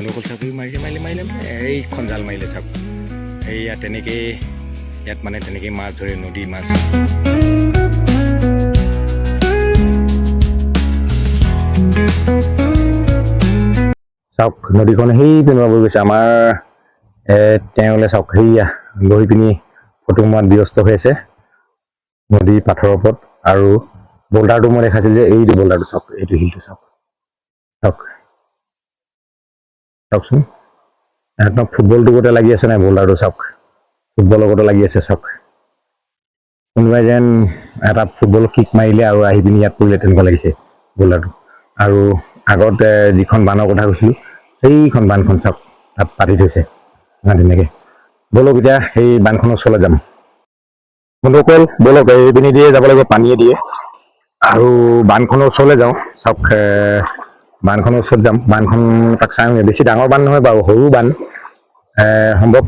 বনকল চাপৰি মাৰিলে এইখন জাল মাৰিলে চাওক এইয়া তেনেকেই ইয়াত মানে তেনেকেই মাছ ধৰে নদীৰ মাছ চাওক নদীখন সেই পিনে বৈ গৈছে আমাৰ তেওঁলে চাওক সেইয়া বহি পিনি ফটো মৰাত ব্যস্ত হৈ আছে নদী পাথৰৰ ওপৰত আৰু বল্ডাৰটো মই দেখাইছিলোঁ যে এইটো বল্ডাৰটো চাওক এইটো শিলটো চাওক চাওকচোন একদম ফুটবলটো গোটেই লাগি আছে নাই বল্ডাৰটো চাওক ফুটবলৰ লগতে লাগি আছে চাওক কোনোবাই যেন এটা ফুটবল কিক মাৰিলে আৰু আহি পিনি ইয়াত পৰিলে তেনেকুৱা লাগিছে বল্ডাৰটো আৰু আগত যিখন বানৰ কথা কৈছিলোঁ সেইখন বানখন চাওক তাত পাতি থৈছে তেনেকৈ ব'লক এতিয়া সেই বানখনৰ ওচৰলৈ যাম বন্ধুসকল ব'লক এইপিনি দিয়ে যাব লাগিব পানীয়ে দিয়ে আৰু বানখনৰ ওচৰলৈ যাওঁ চাওক বানখনৰ ওচৰত যাম বানখন তাক চাওঁগৈ বেছি ডাঙৰ বান নহয় বাৰু সৰু বান সম্ভৱ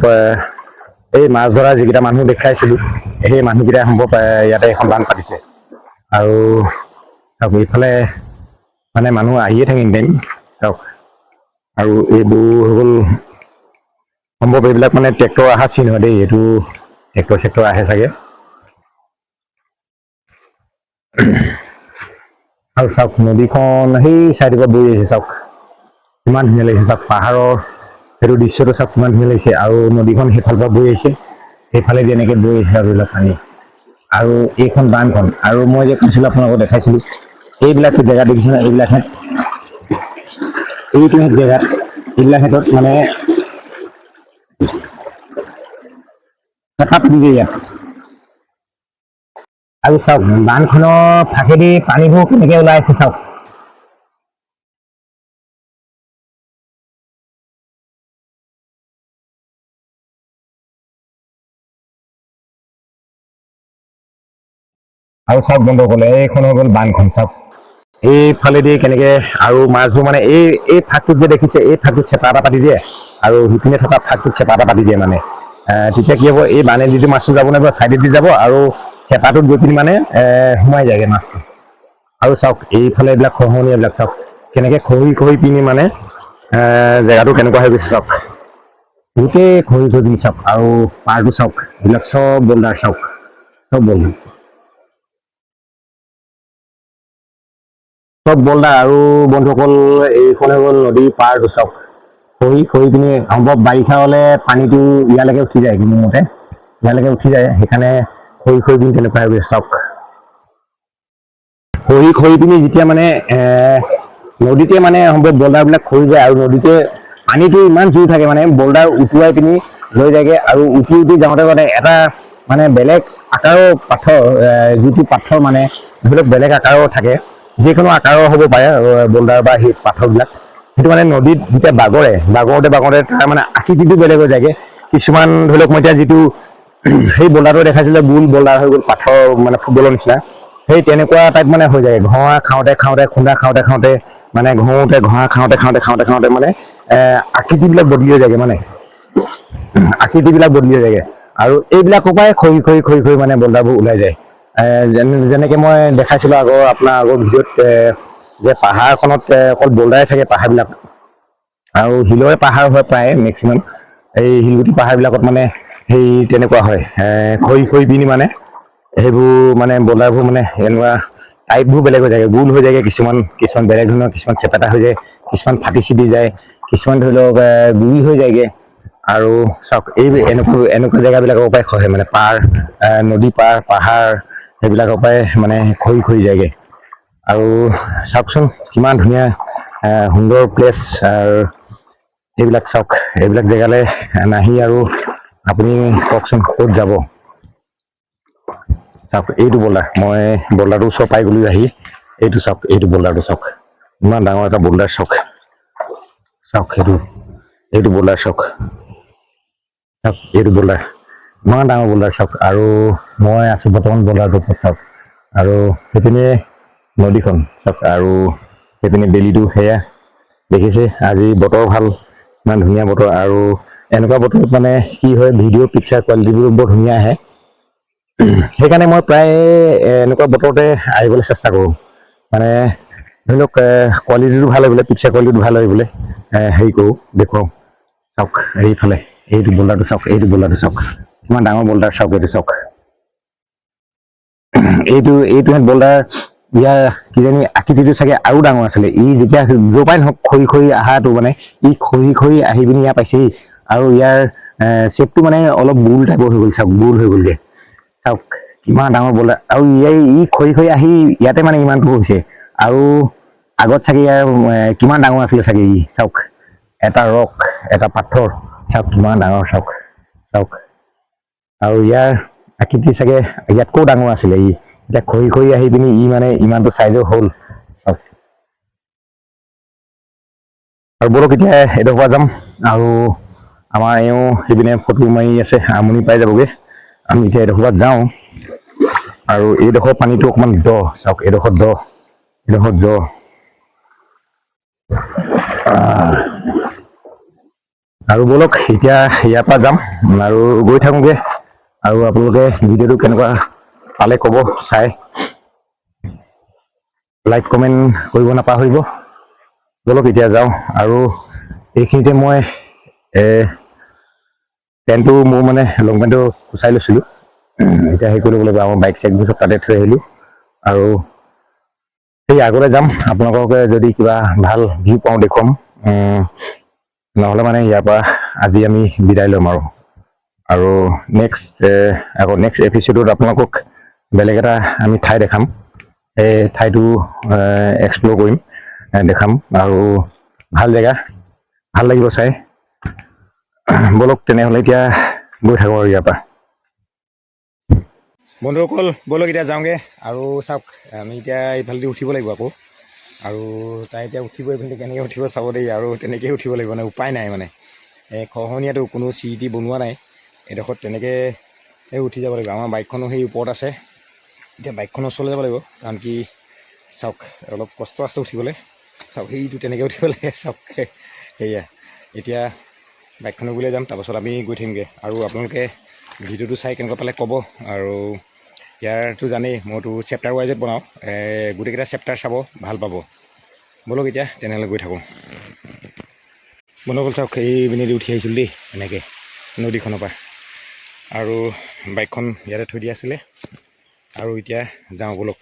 এই মাছ ধৰা যিকেইটা মানুহ দেখাইছিলোঁ সেই মানুহকেইটাই সম্ভৱ ইয়াতে এখন বান পাতিছে আৰু চাওক এইফালে মানে মানুহ আহিয়ে থাকে এনি টাইম চাওক আৰু এইবোৰ হৈ গ'ল সম্ভৱ এইবিলাক মানে ট্ৰেক্টৰ অহা চিন হয় দেই এইটো ট্ৰেক্টৰ চেক্টৰ আহে চাগে আৰু চাওক নদীখন সেই চাইডৰ পৰা বৈ আহিছে চাওক কিমান ধুনীয়া লাগিছে চাওক পাহাৰৰ সেইটো দৃশ্যটো চাওক কিমান ধুনীয়া লাগিছে আৰু নদীখন সেইফালৰ পৰা বৈ আহিছে সেইফালেদি এনেকৈ বৈ আহিছে আৰু এইবিলাক পানী আৰু এইখন বানখন আৰু মই যে কৈছিলোঁ আপোনালোকক দেখাইছিলোঁ এইবিলাক জেগা দেখিছোঁ এইবিলাক এইটো জেগাত এইবিলাক ক্ষেত্ৰত মানে তাত নিদিয়ে ইয়াত আৰু চাওক বানখনৰ ফাঁকেদি পানীবোৰ কেনেকৈ ওলাই আছে চাওক আৰু চাওক বন্ধুসকলে এইখন হৈ গ'ল বানখন চাওক এইফালেদি কেনেকৈ আৰু মাছবোৰ মানে এই ফাঁকটোত যে দেখিছে এই ফাঁকটোত চেপা এটা পাতি দিয়ে আৰু সিপিনে থকা ফাঁকটোত চেপা এটা পাতি দিয়ে মানে তেতিয়া কি হ'ব এই বানে যিটো মাছটো যাব লাগিব ছাইডেদি যাব আৰু চেপাটোত গৈ পিনি মানে সোমাই যায়গৈ মাছটো আৰু চাওক এইফালে এইবিলাক খহনি এইবিলাক চাওক কেনেকৈ খহি পিনি মানে জেগাটো কেনেকুৱা হৈ গৈছে চাওক গোটেই খহি পিনি চাওক আৰু পাৰটো চাওক এইবিলাক চব বল্ডাৰ চাওক চব বল্ডাৰ আৰু বন্ধুসকল এইখন হৈ গ'ল নদীৰ পাৰটো চাওক খহি পিনি সম্ভৱ বাৰিষা হ'লে পানীটো ইয়ালৈকে উঠি যায় কিন্তু মতে ইয়ালৈকে উঠি যায় সেইকাৰণে খহি পিনি তেনেকুৱা হৈ গৈছে চাওক খহি পিনি যেতিয়া মানে নদীতে মানে সম্ভৱ বল্ডাৰবিলাক খহি যায় আৰু নদীতে পানীটো ইমান জোৰ থাকে মানে বল্ডাৰ উটুৱাই পিনি লৈ যায়গৈ আৰু উঠি যাওঁতে এটা মানে বেলেগ আকাৰৰ পাথৰ যিটো পাথৰ মানে ধৰি লওক বেলেগ আকাৰৰ থাকে যিকোনো আকাৰৰ হ'ব পাৰে বল্ডাৰ বা সেই পাথৰবিলাক সেইটো মানে নদীত যেতিয়া বাগৰোতে তাৰ মানে আকৃতিটো বেলেগ হৈ যায়গৈ কিছুমান ধৰি লওক মই এতিয়া যিটো সেই বল্ডাৰটো দেখাইছিলে গোল বল্ডাৰ হৈ গ'ল পাথৰ মানে ফুটবলৰ নিচিনা সেই তেনেকুৱা টাইপ মানে হৈ যায় ঘঁহা খাওঁতে খুন্দা খাওঁতে মানে ঘঁহা খাওঁতে মানে আকৃতিবিলাক বদলি হৈ যায়গৈ মানে আৰু এইবিলাকৰ পৰাই খহি মানে বল্ডাৰবোৰ ওলাই যায় যেনেকৈ মই দেখাইছিলোঁ আপোনাৰ আগৰ ভিডিঅ'ত যে পাহাৰখনত অকল বল্ডাৰে থাকে পাহাৰবিলাক আৰু শিলৰে পাহাৰ হয় প্ৰায় মেক্সিমাম এই শিলগুটি পাহাৰবিলাকত মানে সেই তেনেকুৱা হয় খহি পিনি মানে সেইবোৰ মানে বল্ডাৰবোৰ মানে এনেকুৱা টাইপবোৰ বেলেগ হৈ যায়গৈ গোল হৈ যায়গৈ কিছুমান বেলেগ ধৰণৰ কিছুমান চেপেটা হৈ যায় কিছুমান ফাটি চিটি যায় কিছুমান ধৰি লওক গুৰি হৈ যায়গৈ আৰু চাওক এনেকুৱা জেগাবিলাকৰ পৰাই খহে মানে নদী পাহাৰ সেইবিলাকৰ পৰাই মানে খহি যায়গৈ আৰু চাওকচোন কিমান ধুনীয়া সুন্দৰ প্লেচ আৰু এইবিলাক চাওক এইবিলাক জেগালৈ নাহি আৰু আপুনি কওকচোন ক'ত যাব চাওক এইটো বল্ডাৰ মই বল্ডাৰটো ওচৰ পাই গ'লো আহি এইটো চাওক এইটো বল্ডাৰটো চাওক ইমান ডাঙৰ এটা বল্ডাৰ চাওক এইটো বল্ডাৰ চাওক এইটো বল্ডাৰ ইমান ডাঙৰ বল্ডাৰ চাওক আৰু মই আছোঁ বৰ্তমান বল্ডাৰটোৰ ওপৰত চাওক আৰু সেইপিনে নদীখন চাওক আৰু সেইপিনে বেলিটো সেয়া দেখিছে আজি বতৰ ভাল ইমান ধুনীয়া বতৰ আৰু এনেকুৱা বতৰত মানে কি হয় ভিডিঅ' পিকচাৰ কোৱালিটিবোৰ বৰ ধুনীয়া আহে সেইকাৰণে মই প্ৰায় এনেকুৱা বতৰতে আহিবলৈ চেষ্টা কৰোঁ মানে ধৰি লওক কোৱালিটিটো ভাল হয় বোলে, পিকচাৰ কোৱালিটিটো ভাল হয় বোলে। হেৰি কৰোঁ, দেখুৱাওঁ। চাওক এইফালে এইটো বোল্ডাৰটো চাওক, এইটো বোল্ডাৰটো চাওক, কিমান ডাঙৰ বোল্ডাৰ চাওক, এইটো চাওক। এইটোহেঁত বোল্ডাৰ, ইয়াৰ কিজানি আকৃতিটো চাগে আৰু ডাঙৰ আছিলে। ই যেতিয়া য'ৰ পৰাই নহওক খৰি খৰি অহাটো মানে, ই খৰি খৰি আহি পিনি ইয়াৰ পাইছেহি। আৰু ইয়াৰ শ্বেপটো মানে অলপ গোল টাইপৰ হৈ গ'ল, চাওক গোল হৈ গ'লগে। চাওক কিমান ডাঙৰ বোল্ডাৰ, আৰু ই খৰি খৰি আহি ইয়াতে মানে ইমানটো হৈছে। আৰু আগত চাগে ইয়াৰ কিমান ডাঙৰ আছিলে চাগে ই, চাওক এটা ৰক, এটা পাথৰ, চাওক কিমান ডাঙৰ, চাওক চাওক। আৰু ইয়াৰ আকৃতি চাগে ইয়াতকৈও ডাঙৰ আছিলে ই, এতিয়া খৰি খৰি আহি পিনি ই মানে ইমানটো চাইজৰ হ'ল, চাওক। আৰু বলক এতিয়া এডোখৰ পৰা যাম, আৰু আমাৰ এওঁ সেইপিনে ফটো মাৰি আছে, আমনি পাই যাবগৈ। আমি এতিয়া এডোখৰ পৰা যাওঁ, আৰু এইডোখৰ পানীটো অকণমান দ, চাওক এইডোখৰ দ, এইডোখৰ দ। আৰু বলক এতিয়া ইয়াৰ পৰা যাম, আৰু গৈ থাকোঁগৈ। আৰু আপোনালোকে ভিডিঅ'টো কেনেকুৱা পালে ক'ব চাই। লাইক কমেণ্ট কৰিব নাপাহৰিব। বলক এতিয়া যাওঁ, আৰু এইখিনিতে মই পেণ্টটো মোৰ মানে লং পেণ্টটো কুচাই লৈছিলোঁ। এতিয়া হেৰি কৰি ল'ব লাগিব, আমাৰ বাইক চাইকবোৰ চব তাতে থৈ আহিলোঁ। আৰু সেই আগলৈ যাম, আপোনালোককে যদি কিবা ভাল ভিউ পাওঁ দেখুৱাম। নহ'লে মানে ইয়াৰ পৰা আজি আমি বিদায় ল'ম আৰু নেক্সট এপিছডত আপোনালোকক বেলেগ এটা আমি ঠাই দেখাম। সেই ঠাইটো এক্সপ্ল'ৰ কৰিম, দেখাম। আৰু ভাল জেগা, ভাল লাগিব চাই। বলক তেনেহ'লে এতিয়া গৈ থাকোঁ আৰু ইয়াৰ পৰা। বন্ধুসকল বলক এতিয়া যাওঁগৈ। আৰু চাওক আমি এতিয়া এইফালেদি উঠিব লাগিব আকৌ। আৰু তাই এতিয়া উঠিব, এইফালে কেনেকৈ উঠিব চাব দেই। আৰু তেনেকৈয়ে উঠিব লাগিব, মানে উপায় নাই মানে। খহনীয়াটো কোনো চিটি বনোৱা নাই এইডোখৰত, তেনেকৈ উঠি যাব লাগিব। আমাৰ বাইকখনো সেই ওপৰত আছে। এতিয়া বাইকখনৰ ওচৰলৈ যাব লাগিব, কাৰণ কি চাওক অলপ কষ্ট আছে উঠিবলৈ। চাওক সেইটো তেনেকৈ উঠিব লাগে, চাওক সেয়া। এতিয়া বাইকখনক উলিয়াই যাম, তাৰপাছত আমি গৈ থাকিমগৈ। আৰু আপোনালোকে ভিডিঅ'টো চাই কেনেকুৱা পালে ক'ব। আৰু ইয়াৰতো জানেই মইতো চেপ্টাৰ ৱাইজত বনাওঁ, গোটেইকেইটা চেপ্টাৰ চাব, ভাল পাব। বলক এতিয়া তেনেহ'লে গৈ থাকোঁ। বন্ধুসকল চাওক এই পিনেদি উঠি আহিছিলোঁ দেই, এনেকৈ নদীখনৰ পৰা। আৰু বাইকখন ইয়াতে থৈ দিয়া আছিলে, আৰু এতিয়া যাওঁ বলক।